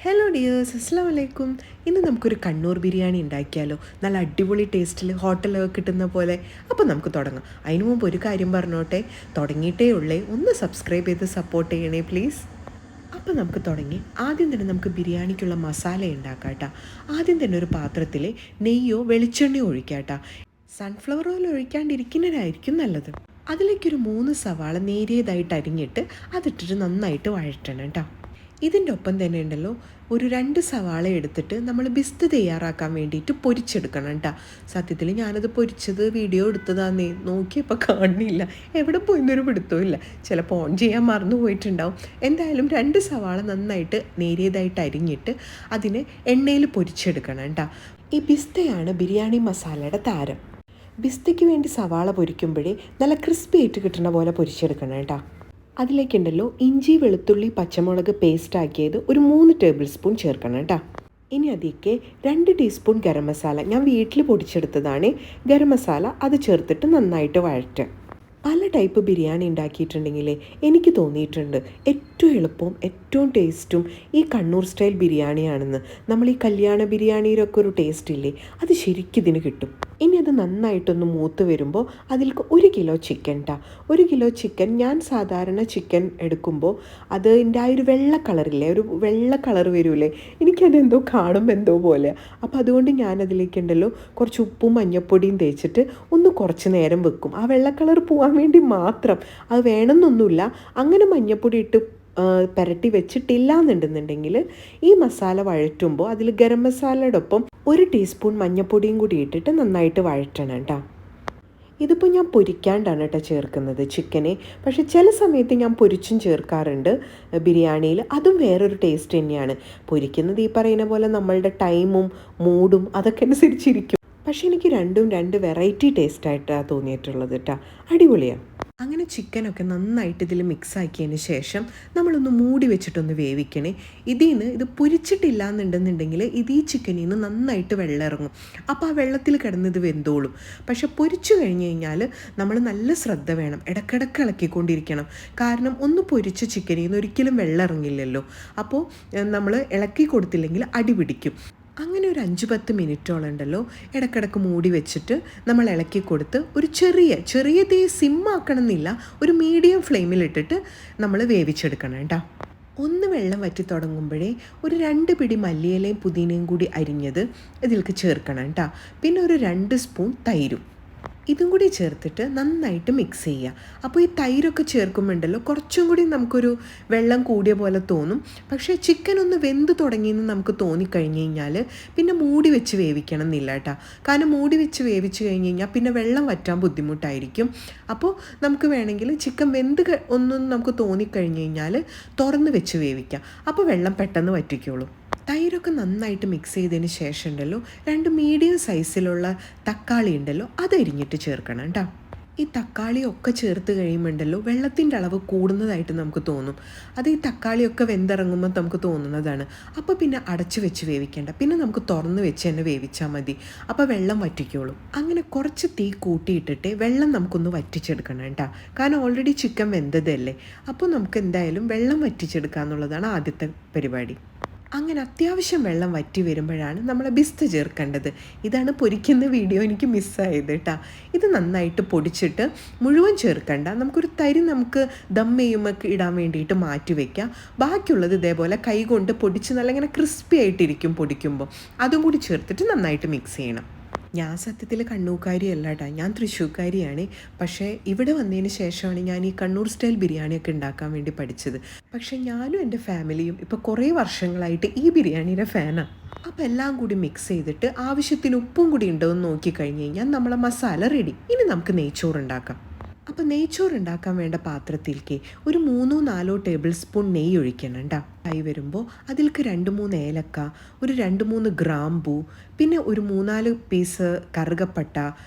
Hello dears, അസ്സലാമു അലൈക്കും. ഇന്ന് നമുക്കൊരു കണ്ണൂർ ബിരിയാണി ഉണ്ടാക്കിയാലോ? നല്ല അടിപൊളി ടേസ്റ്റിൽ ഹോട്ടലൊക്കെ കിട്ടുന്ന പോലെ. അപ്പോൾ നമുക്ക് തുടങ്ങാം. അതിനു മുമ്പ് ഒരു കാര്യം പറഞ്ഞോട്ടെ, തുടങ്ങിയിട്ടേ ഉള്ളേ, ഒന്ന് സബ്സ്ക്രൈബ് ചെയ്ത് സപ്പോർട്ട് ചെയ്യണേ പ്ലീസ്. അപ്പോൾ നമുക്ക് തുടങ്ങി. ആദ്യം തന്നെ നമുക്ക് ബിരിയാണിക്കുള്ള മസാല ഉണ്ടാക്കാം കേട്ടോ. ആദ്യം തന്നെ ഒരു പാത്രത്തിൽ നെയ്യോ വെളിച്ചെണ്ണയോ ഒഴിക്കാം കേട്ടോ. സൺഫ്ലവർ ഓയിൽ ഒഴിക്കാണ്ടിരിക്കുന്നതായിരിക്കും നല്ലത്. അതിലേക്കൊരു 3 സവാള നേരിയതായിട്ട് അരിഞ്ഞിട്ട് അതിട്ടിട്ട് നന്നായിട്ട് വഴറ്റണം കേട്ടോ. ഇതിൻ്റെ ഒപ്പം തന്നെ ഉണ്ടല്ലോ, ഒരു 2 സവാള എടുത്തിട്ട് നമ്മൾ ബിസ്ത് തയ്യാറാക്കാൻ വേണ്ടിയിട്ട് പൊരിച്ചെടുക്കണം കേട്ടോ. സത്യത്തിൽ ഞാനത് പൊരിച്ചത് വീഡിയോ എടുത്തതാന്നേ, നോക്കിയപ്പോൾ കാണുന്നില്ല, എവിടെ പോയിന്നൊരു പിടുത്തവും ഇല്ല. ചിലപ്പോൾ ഓൺ ചെയ്യാൻ മറന്നു പോയിട്ടുണ്ടാവും. എന്തായാലും 2 സവാള നന്നായിട്ട് നേരിയതായിട്ട് അരിഞ്ഞിട്ട് അതിനെ എണ്ണയിൽ പൊരിച്ചെടുക്കണം കേട്ടോ. ഈ ബിസ്തയാണ് ബിരിയാണി മസാലയുടെ താരം. ബിസ്തയ്ക്ക് വേണ്ടി സവാള പൊരിക്കുമ്പോഴേ നല്ല ക്രിസ്പി ആയിട്ട് കിട്ടുന്ന പോലെ പൊരിച്ചെടുക്കണം കേട്ടോ. അതിലേക്കുണ്ടല്ലോ ഇഞ്ചി വെളുത്തുള്ളി പച്ചമുളക് പേസ്റ്റ് ആക്കിയത് ഒരു 3 ടേബിൾ സ്പൂൺ ചേർക്കണം കേട്ടോ. ഇനി അതിലേക്ക് 2 ടീസ്പൂൺ ഗരം മസാല, ഞാൻ വീട്ടിൽ പൊടിച്ചെടുത്തതാണ് ഗരം മസാല, അത് ചേർത്തിട്ട് നന്നായിട്ട് വഴറ്റുക. പല ടൈപ്പ് ബിരിയാണി ഉണ്ടാക്കിയിട്ടുണ്ടെങ്കിൽ എനിക്ക് തോന്നിയിട്ടുണ്ട് ഏറ്റവും എളുപ്പവും ഏറ്റവും ടേസ്റ്റും ഈ കണ്ണൂർ സ്റ്റൈൽ ബിരിയാണിയാണെന്ന്. നമ്മൾ ഈ കല്യാണ ബിരിയാണിയിലൊക്കെ ഒരു ടേസ്റ്റ് ഇല്ലേ, അത് ശരിക്കും ഇതിന് കിട്ടും. ഇനി അത് നന്നായിട്ടൊന്ന് മൂത്ത് വരുമ്പോൾ അതിലേക്ക് 1 കിലോ ചിക്കൻ ട്ടാ. 1 കിലോ ചിക്കൻ, ഞാൻ സാധാരണ ചിക്കൻ എടുക്കുമ്പോൾ അതിൻ്റെ ആ ഒരു വെള്ള കളറില്ലേ, ഒരു വെള്ള കളർ വരൂലേ, എനിക്കതെന്തോ കാണുമ്പോൾ എന്തോ പോലെ. അപ്പോൾ അതുകൊണ്ട് ഞാനതിലേക്കുണ്ടല്ലോ കുറച്ച് ഉപ്പും മഞ്ഞൾപ്പൊടിയും തേച്ചിട്ട് ഒന്ന് കുറച്ച് നേരം വെക്കും, ആ വെള്ള കളർ പോകാൻ വേണ്ടി മാത്രം. അത് വേണമെന്നൊന്നുമില്ല. അങ്ങനെ മഞ്ഞൾപ്പൊടി ഇട്ട് പുരട്ടി വെച്ചിട്ടില്ല എന്നുണ്ടെന്നുണ്ടെങ്കിൽ ഈ മസാല വഴറ്റുമ്പോൾ അതിൽ ഗരം മസാലയുടെ ഒപ്പം 1 ടീസ്പൂൺ മഞ്ഞൾപ്പൊടിയും കൂടി ഇട്ടിട്ട് നന്നായിട്ട് വഴറ്റണം കേട്ടോ. ഇതിപ്പോൾ ഞാൻ പൊരിക്കാണ്ടാണ് കേട്ടോ ചേർക്കുന്നത് ചിക്കനെ, പക്ഷേ ചില സമയത്ത് ഞാൻ പൊരിച്ചും ചേർക്കാറുണ്ട് ബിരിയാണിയിൽ. അതും വേറൊരു ടേസ്റ്റ് തന്നെയാണ്. പൊരിക്കുന്നത് ഈ പറയുന്ന പോലെ നമ്മളുടെ ടൈമും മൂഡും അതൊക്കെ അനുസരിച്ചിരിക്കും. പക്ഷേ എനിക്ക് രണ്ടും 2 വെറൈറ്റി ടേസ്റ്റായിട്ടാണ് തോന്നിയിട്ടുള്ളത് കേട്ടോ. അടിപൊളിയാണ്. അങ്ങനെ ചിക്കനൊക്കെ നന്നായിട്ട് ഇതിൽ മിക്സ് ആക്കിയതിന് ശേഷം നമ്മളൊന്ന് മൂടി വെച്ചിട്ടൊന്ന് വേവിക്കണേ. ഇത് പൊരിച്ചിട്ടില്ല എന്നുണ്ടെന്നുണ്ടെങ്കിൽ ഈ ചിക്കനിൽ നിന്ന് നന്നായിട്ട് വെള്ളം ഇറങ്ങും. അപ്പോൾ ആ വെള്ളത്തിൽ കിടന്ന് ഇത് വെന്തോളും. പക്ഷെ പൊരിച്ചു കഴിഞ്ഞ് കഴിഞ്ഞാൽ നമ്മൾ നല്ല ശ്രദ്ധ വേണം, ഇടയ്ക്കിടയ്ക്ക് ഇളക്കിക്കൊണ്ടിരിക്കണം. കാരണം ഒന്ന് പൊരിച്ച ചിക്കനിൽ നിന്ന് ഒരിക്കലും വെള്ളം ഇറങ്ങില്ലല്ലോ. അപ്പോൾ നമ്മൾ ഇളക്കി കൊടുത്തില്ലെങ്കിൽ അടി പിടിക്കും. അങ്ങനെ ഒരു 5-10 മിനിറ്റോളം ഉണ്ടല്ലോ ഇടയ്ക്കിടയ്ക്ക് മൂടി വെച്ചിട്ട് നമ്മൾ ഇളക്കി കൊടുത്ത് ഒരു ചെറിയ തീ സിമ്മാക്കണം എന്നില്ല, ഒരു മീഡിയം ഫ്ലെയിമിലിട്ടിട്ട് നമ്മൾ വേവിച്ചെടുക്കണം കേട്ടോ. ഒന്ന് വെള്ളം വറ്റി തുടങ്ങുമ്പോഴേ ഒരു 2 പിടി മല്ലിയിലയും പുതിനയും കൂടി അരിഞ്ഞത് ഇതിലേക്ക് ചേർക്കണം കേട്ടോ. പിന്നെ ഒരു 2 സ്പൂൺ തൈരും ഇതും കൂടി ചേർത്തിട്ട് നന്നായിട്ട് മിക്സ് ചെയ്യുക. അപ്പോൾ ഈ തൈരൊക്കെ ചേർക്കുമ്പോണ്ടല്ലോ കുറച്ചും കൂടി നമുക്കൊരു വെള്ളം കൂടിയ പോലെ തോന്നും. പക്ഷേ ചിക്കൻ ഒന്ന് വെന്ത് തുടങ്ങിയെന്ന് നമുക്ക് തോന്നിക്കഴിഞ്ഞ് കഴിഞ്ഞാൽ പിന്നെ മൂടി വെച്ച് വേവിക്കണം എന്നില്ല കേട്ടോ. കാരണം മൂടി വെച്ച് വേവിച്ച് കഴിഞ്ഞ് കഴിഞ്ഞാൽ പിന്നെ വെള്ളം വറ്റാൻ ബുദ്ധിമുട്ടായിരിക്കും. അപ്പോൾ നമുക്ക് വേണമെങ്കിൽ ചിക്കൻ വെന്ത് ഒന്നും നമുക്ക് തോന്നിക്കഴിഞ്ഞ് കഴിഞ്ഞാൽ തുറന്ന് വെച്ച് വേവിക്കാം. അപ്പോൾ വെള്ളം പെട്ടെന്ന് വറ്റിക്കോളും. തൈരൊക്കെ നന്നായിട്ട് മിക്സ് ചെയ്തതിന് ശേഷം ഉണ്ടല്ലോ 2 മീഡിയം സൈസിലുള്ള തക്കാളി ഉണ്ടല്ലോ അത് അരിഞ്ഞിട്ട് ചേർക്കണം കേട്ടോ. ഈ തക്കാളിയൊക്കെ ചേർത്ത് കഴിയുമ്പോണ്ടല്ലോ വെള്ളത്തിൻ്റെ അളവ് കൂടുന്നതായിട്ട് നമുക്ക് തോന്നും. അത് ഈ തക്കാളിയൊക്കെ വെന്തിറങ്ങുമ്പോൾ നമുക്ക് തോന്നുന്നതാണ്. അപ്പോൾ പിന്നെ അടച്ചു വെച്ച് വേവിക്കേണ്ട, പിന്നെ നമുക്ക് തുറന്ന് വെച്ച് തന്നെ വേവിച്ചാൽ മതി. അപ്പോൾ വെള്ളം വറ്റിക്കോളും. അങ്ങനെ കുറച്ച് തീ കൂട്ടിയിട്ടിട്ട് വെള്ളം നമുക്കൊന്ന് വറ്റിച്ചെടുക്കണം കേട്ടോ. കാരണം ഓൾറെഡി ചിക്കൻ വെന്തതല്ലേ. അപ്പോൾ നമുക്ക് എന്തായാലും വെള്ളം വറ്റിച്ചെടുക്കുക എന്നുള്ളതാണ് ആദ്യത്തെ പരിപാടി. അങ്ങനെ അത്യാവശ്യം വെള്ളം വറ്റി വരുമ്പോഴാണ് നമ്മൾ ബിസ്ത് ചേർക്കേണ്ടത്. ഇതാണ് പൊരിക്കുന്ന വീഡിയോ എനിക്ക് മിസ്സായത് കേട്ടോ. ഇത് നന്നായിട്ട് പൊടിച്ചിട്ട് മുഴുവൻ ചേർക്കണ്ട, നമുക്കൊരു തരി നമുക്ക് ദം ചെയ്യുമ്പോൾ ഇടാൻ വേണ്ടിയിട്ട് മാറ്റി വയ്ക്കാം. ബാക്കിയുള്ളത് ഇതേപോലെ കൈ കൊണ്ട് പൊടിച്ച് നല്ല ഇങ്ങനെ ക്രിസ്പി ആയിട്ടിരിക്കും പൊടിക്കുമ്പോൾ. അതും കൂടി ചേർത്തിട്ട് നന്നായിട്ട് മിക്സ് ചെയ്യണം. ഞാൻ സത്യത്തിൽ കണ്ണൂർക്കാരിയല്ല കേട്ടോ, ഞാൻ തൃശ്ശൂർക്കാരിയാണ്. പക്ഷേ ഇവിടെ വന്നതിന് ശേഷമാണ് ഞാൻ ഈ കണ്ണൂർ സ്റ്റൈൽ ബിരിയാണിയൊക്കെ ഉണ്ടാക്കാൻ വേണ്ടി പഠിച്ചത്. പക്ഷേ ഞാനും എൻ്റെ ഫാമിലിയും ഇപ്പോൾ കുറേ വർഷങ്ങളായിട്ട് ഈ ബിരിയാണിയുടെ ഫാനാണ്. അപ്പോൾ എല്ലാം കൂടി മിക്സ് ചെയ്തിട്ട് ആവശ്യത്തിന് ഉപ്പും കൂടി ഉണ്ടോ എന്ന് നോക്കിക്കഴിഞ്ഞ് കഴിഞ്ഞാൽ നമ്മളെ മസാല റെഡി. ഇനി നമുക്ക് നെയ്ച്ചോറ് ഉണ്ടാക്കാം. അപ്പോൾ നെയ്ച്ചോറ് ഉണ്ടാക്കാൻ വേണ്ട പാത്രത്തിലേക്ക് ഒരു 3-4 ടേബിൾ സ്പൂൺ നെയ്യ് ഒഴിക്കണം കേട്ടോ. ആയി വരുമ്പോൾ അതിലേക്ക് 2-3 ഏലക്ക, ഒരു 2-3 ഗ്രാമ്പൂ, പിന്നെ ഒരു 3-4 പീസ് കറുകപ്പട്ട,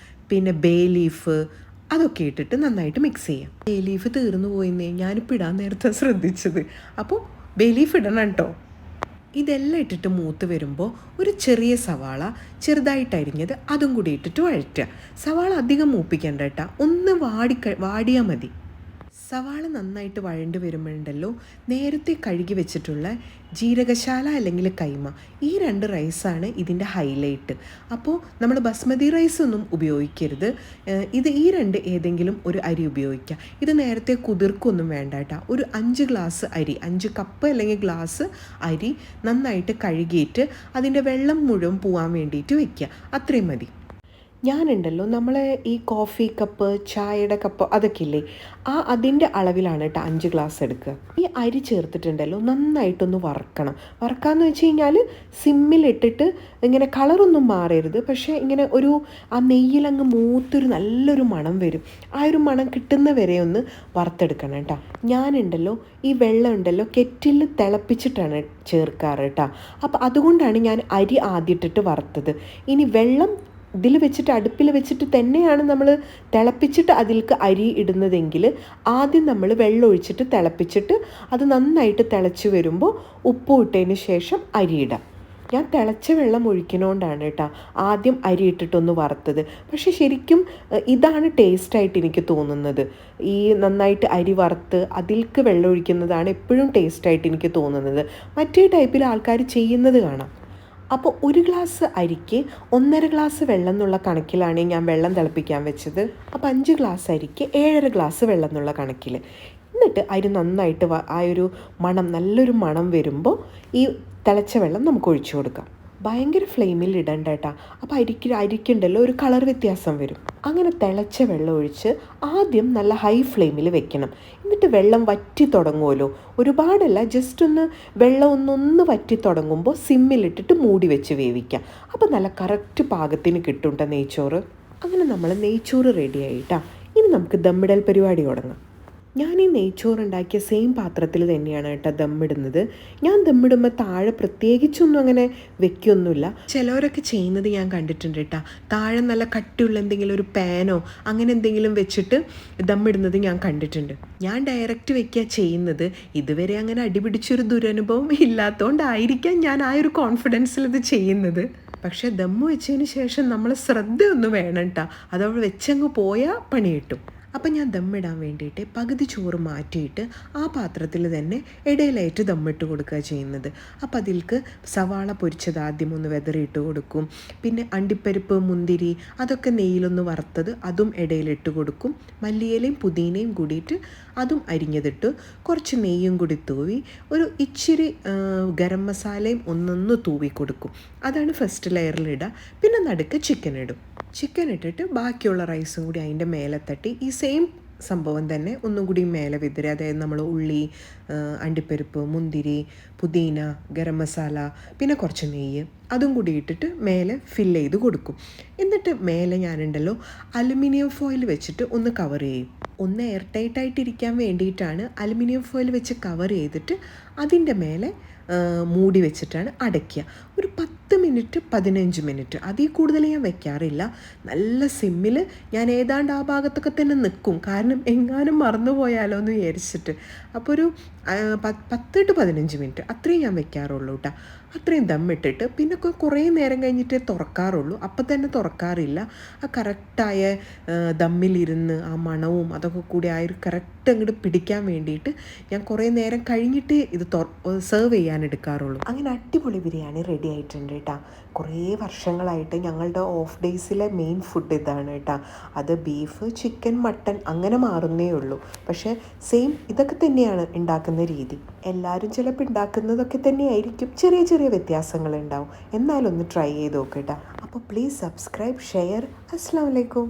പിന്നെ ബേ ലീഫ്, അതൊക്കെ ഇട്ടിട്ട് നന്നായിട്ട് മിക്സ് ചെയ്യാം. ബേ ലീഫ് തീർന്നു പോയിന്നേ, ഞാനിപ്പോൾ ഇടാൻ നേരത്തെ ശ്രദ്ധിച്ചത്. അപ്പോൾ ബേ ലീഫ് ഇടണം കേട്ടോ. ഇതെല്ലാം ഇട്ടിട്ട് മൂത്ത് വരുമ്പോൾ ഒരു ചെറിയ സവാള ചെറുതായിട്ട് അരിഞ്ഞത് അതും കൂടി ഇട്ടിട്ട് വഴറ്റുക. സവാള അധികം മൂപ്പിക്കേണ്ട കേട്ടോ, ഒന്ന് വാടിയാൽ മതി. സവാള നന്നായിട്ട് വഴണ്ട് വരുമ്പോഴുണ്ടല്ലോ നേരത്തെ കഴുകി വെച്ചിട്ടുള്ള ജീരകശാല അല്ലെങ്കിൽ കൈമ, ഈ 2 റൈസാണ് ഇതിൻ്റെ ഹൈലൈറ്റ്. അപ്പോൾ നമ്മൾ ബസ്മതി റൈസ് ഒന്നും ഉപയോഗിക്കരുത്. ഈ 2 ഏതെങ്കിലും ഒരു അരി ഉപയോഗിക്കുക. ഇത് നേരത്തെ കുതിർക്കൊന്നും വേണ്ട കേട്ടോ. ഒരു 5 ഗ്ലാസ് അരി, 5 കപ്പ് അല്ലെങ്കിൽ ഗ്ലാസ് അരി നന്നായിട്ട് കഴുകിയിട്ട് അതിൻ്റെ വെള്ളം മുഴുവൻ പോകാൻ വേണ്ടിയിട്ട് വയ്ക്കുക. അത്രയും മതി. ഞാനുണ്ടല്ലോ നമ്മളെ ഈ കോഫി കപ്പ്, ചായയുടെ കപ്പ് അതൊക്കെ ഇല്ലേ, അതിൻ്റെ അളവിലാണ് കേട്ടോ 5 ഗ്ലാസ് എടുക്കുക. ഈ അരി ചേർത്തിട്ടുണ്ടല്ലോ നന്നായിട്ടൊന്ന് വറക്കണം. വറക്കാമെന്ന് വെച്ച് കഴിഞ്ഞാൽ സിമ്മിലിട്ടിട്ട് ഇങ്ങനെ കളറൊന്നും മാറരുത്, പക്ഷേ ഇങ്ങനെ ആ നെയ്യിലങ്ങ് മൂത്തൊരു നല്ലൊരു മണം വരും. ആ ഒരു മണം കിട്ടുന്ന വരെ ഒന്ന് വറുത്തെടുക്കണം കേട്ടോ. ഞാനുണ്ടല്ലോ ഈ വെള്ളം ഉണ്ടല്ലോ കെറ്റിൽ തിളപ്പിച്ചിട്ടാണ് ചേർക്കാറ് കേട്ടോ. അപ്പോൾ അതുകൊണ്ടാണ് ഞാൻ അരി ആദ്യമിട്ടിട്ട് വറുത്തത്. ഇനി വെള്ളം ഇതിൽ വെച്ചിട്ട് അടുപ്പിൽ വെച്ചിട്ട് തന്നെയാണ് നമ്മൾ തിളപ്പിച്ചിട്ട് അതിലേക്ക് അരി ഇടുന്നതെങ്കിൽ ആദ്യം നമ്മൾ വെള്ളം ഒഴിച്ചിട്ട് തിളപ്പിച്ചിട്ട് അത് നന്നായിട്ട് തിളച്ച് വരുമ്പോൾ ഉപ്പ് ഇട്ടതിന് ശേഷം അരി ഇടാം. ഞാൻ തിളച്ച വെള്ളം ഒഴിക്കണോണ്ടാണ് കേട്ടോ ആദ്യം അരി ഇട്ടിട്ടൊന്ന് വറുത്തത്. പക്ഷേ ശരിക്കും ഇതാണ് ടേസ്റ്റായിട്ട് എനിക്ക് തോന്നുന്നത്. ഈ നന്നായിട്ട് അരി വറുത്ത് അതിലേക്ക് വെള്ളം ഒഴിക്കുന്നതാണ് എപ്പോഴും ടേസ്റ്റായിട്ട് എനിക്ക് തോന്നുന്നത്. മറ്റേ ടൈപ്പിൽ ആൾക്കാർ ചെയ്യുന്നത് കാണാം. അപ്പോൾ 1 ഗ്ലാസ് അരിക്ക് 1.5 ഗ്ലാസ് വെള്ളം എന്നുള്ള കണക്കിലാണ് ഞാൻ വെള്ളം തിളപ്പിക്കാൻ വെച്ചത്. അപ്പോൾ 5 ഗ്ലാസ് അരിക്ക് 7.5 ഗ്ലാസ് വെള്ളം എന്നുള്ള കണക്കിൽ. എന്നിട്ട് അരി നന്നായിട്ട് ആ ഒരു മണം, നല്ലൊരു മണം വരുമ്പോൾ ഈ തിളച്ച വെള്ളം നമുക്ക് ഒഴിച്ചു കൊടുക്കാം. ഭയങ്കര ഫ്ലെയിമിൽ ഇടണ്ട കേട്ടോ. അപ്പോൾ അരിക്കുണ്ടല്ലോ ഒരു കളർ വ്യത്യാസം വരും. അങ്ങനെ തിളച്ച വെള്ളം ഒഴിച്ച് ആദ്യം നല്ല ഹൈ ഫ്ലെയിമിൽ വെക്കണം. എന്നിട്ട് വെള്ളം വറ്റി തുടങ്ങുമല്ലോ, ഒരുപാടല്ല, ജസ്റ്റ് വെള്ളം ഒന്ന് വറ്റി തുടങ്ങുമ്പോൾ സിമ്മിലിട്ടിട്ട് മൂടി വെച്ച് വേവിക്കാം. അപ്പോൾ നല്ല കറക്റ്റ് പാകത്തിന് കിട്ടും കേട്ടോ നെയ്ച്ചോറ്. അങ്ങനെ നമ്മൾ നെയ്ച്ചോറ് റെഡി ആയിട്ടാ. ഇനി നമുക്ക് ദമ്മിടൽ പരിപാടി തുടങ്ങാം. ഞാൻ ഈ നെയ്ച്ചോറുണ്ടാക്കിയ സെയിം പാത്രത്തിൽ തന്നെയാണ് കേട്ടോ ദമ്മിടുന്നത്. ഞാൻ ദമ്മിടുമ്പോൾ താഴെ പ്രത്യേകിച്ചൊന്നും അങ്ങനെ വെക്കൊന്നുമില്ല. ചിലവരൊക്കെ ചെയ്യുന്നത് ഞാൻ കണ്ടിട്ടുണ്ട് കേട്ടോ. താഴെ നല്ല കട്ടിയുള്ള എന്തെങ്കിലും ഒരു പാനോ അങ്ങനെ എന്തെങ്കിലും വെച്ചിട്ട് ദമ്മിടുന്നത് ഞാൻ കണ്ടിട്ടുണ്ട്. ഞാൻ ഡയറക്റ്റ് വെക്കുക ചെയ്യുന്നത്. ഇതുവരെ അങ്ങനെ അടിപിടിച്ചൊരു ദുരനുഭവം ഇല്ലാത്തതുകൊണ്ടായിരിക്കാം ഞാൻ ആ ഒരു കോൺഫിഡൻസിൽ ഇത് ചെയ്യുന്നത്. പക്ഷേ ദമ്മ് വെച്ചതിന് ശേഷം നമ്മൾ ശ്രദ്ധയൊന്നും വേണം കേട്ടോ. അതവിടെ വെച്ചങ്ങ് പോയാൽ പണി കിട്ടും. അപ്പം ഞാൻ ദമ്മിടാൻ വേണ്ടിയിട്ട് പകുതി ചോറ് മാറ്റിയിട്ട് ആ പാത്രത്തിൽ തന്നെ ഇടയിലായിട്ട് ദമ്മിട്ട് കൊടുക്കുക ചെയ്യുന്നത്. അപ്പോൾ അതിലേക്ക് സവാള പൊരിച്ചത് ആദ്യം ഒന്ന് വെതറിയിട്ട് കൊടുക്കും. പിന്നെ അണ്ടിപ്പരിപ്പ്, മുന്തിരി അതൊക്കെ നെയ്യിലൊന്ന് വറുത്തത് അതും ഇടയിലിട്ട് കൊടുക്കും. മല്ലിയിലയും പുതിനയും കൂടിയിട്ട് അതും അരിഞ്ഞതിട്ട് കുറച്ച് നെയ്യും കൂടി തൂവി ഒരു ഇച്ചിരി ഗരം മസാലയും ഒന്നൊന്ന് തൂവി കൊടുക്കും. അതാണ് ഫസ്റ്റ് ലെയറിലിടുക. പിന്നെ നടുക്ക് ചിക്കൻ ഇടും. ചിക്കൻ ഇട്ടിട്ട് ബാക്കിയുള്ള റൈസും കൂടി അതിൻ്റെ മേലെ തട്ടി ഈ സെയിം സംഭവം തന്നെ ഒന്നും കൂടി മേലെ വിതറി. അതായത് നമ്മൾ ഉള്ളി, അണ്ടിപ്പരിപ്പ്, മുന്തിരി, പുതിന, ഗരം മസാല പിന്നെ കുറച്ച് നെയ്യ് അതും കൂടി ഇട്ടിട്ട് മേലെ ഫില്ല് ചെയ്ത് കൊടുക്കും. എന്നിട്ട് മേലെ ഞാനുണ്ടല്ലോ അലുമിനിയം ഫോയിൽ വെച്ചിട്ട് ഒന്ന് കവർ ചെയ്യും. ഒന്ന് എയർ ടൈറ്റായിട്ടിരിക്കാൻ വേണ്ടിയിട്ടാണ് അലുമിനിയം ഫോയിൽ വെച്ച് കവർ ചെയ്തിട്ട് അതിൻ്റെ മേലെ മൂടി വെച്ചിട്ടാണ് അടയ്ക്കുക. ഒരു 10 മിനിറ്റ് 15 മിനിറ്റ്, അതിൽ കൂടുതൽ ഞാൻ വെക്കാറില്ല. നല്ല സിമ്മിൽ ഞാൻ ഏതാണ്ട് ആ ഭാഗത്തൊക്കെ തന്നെ നിൽക്കും, കാരണം എങ്ങാനും മറന്നു പോയാലോ എന്ന് വിചാരിച്ചിട്ട്. അപ്പോൾ ഒരു 10 to 15 മിനിറ്റ് അത്രയും ഞാൻ വെക്കാറുള്ളൂ കേട്ടോ. അത്രയും ദമ്മിട്ടിട്ട് പിന്നെ കുറേ നേരം കഴിഞ്ഞിട്ടേ തുറക്കാറുള്ളൂ. അപ്പം തന്നെ തുറക്കാറില്ല. ആ കറക്റ്റായ ദമ്മിലിരുന്ന് ആ മണവും അതൊക്കെ കൂടി ആ ഒരു കറക്റ്റ് അങ്ങോട്ട് പിടിക്കാൻ വേണ്ടിയിട്ട് ഞാൻ കുറേ നേരം കഴിഞ്ഞിട്ട് ഇത് സെർവ് ചെയ്യാൻ എടുക്കാറുള്ളൂ. അങ്ങനെ അടിപൊളി ബിരിയാണി റെഡി ആയിട്ടുണ്ട് കേട്ടോ. കുറേ വർഷങ്ങളായിട്ട് ഞങ്ങളുടെ ഓഫ് ഡേയ്സിലെ മെയിൻ ഫുഡ് ഇതാണ് കേട്ടോ. അത് ബീഫ്, ചിക്കൻ, മട്ടൻ അങ്ങനെ മാറുന്നേ ഉള്ളൂ. പക്ഷേ സെയിം ഇതൊക്കെ തന്നെയാണ് ഉണ്ടാക്കുന്ന രീതി. എല്ലാവരും ചിലപ്പോൾ ഉണ്ടാക്കുന്നതൊക്കെ തന്നെയായിരിക്കും, ചെറിയ ചെറിയ വ്യത്യാസങ്ങളുണ്ടാവും. എന്നാലും ഒന്ന് ട്രൈ ചെയ്ത് നോക്കട്ടോ. അപ്പോൾ പ്ലീസ് സബ്സ്ക്രൈബ്, ഷെയർ. അസ്സലാമു അലൈക്കും.